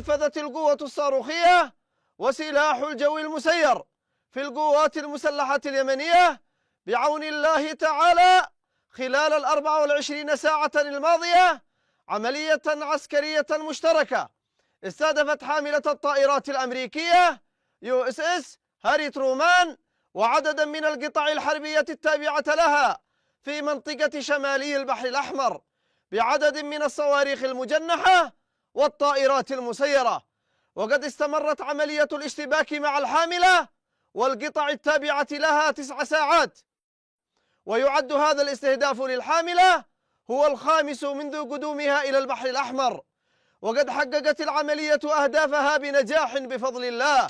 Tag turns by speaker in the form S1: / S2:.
S1: نفذت القوة الصاروخية وسلاح الجو المسير في القوات المسلحة اليمنية بعون الله تعالى خلال 24 ساعة الماضية عملية عسكرية مشتركة استهدفت حاملة الطائرات الأمريكية USS هاري ترومان وعددا من القطع الحربية التابعة لها في منطقة شمالي البحر الأحمر بعدد من الصواريخ المجنحة والطائرات المسيرة. وقد استمرت عملية الاشتباك مع الحاملة والقطع التابعة لها 9 ساعات، ويعد هذا الاستهداف للحاملة هو الخامس منذ قدومها إلى البحر الأحمر، وقد حققت العملية أهدافها بنجاح بفضل الله.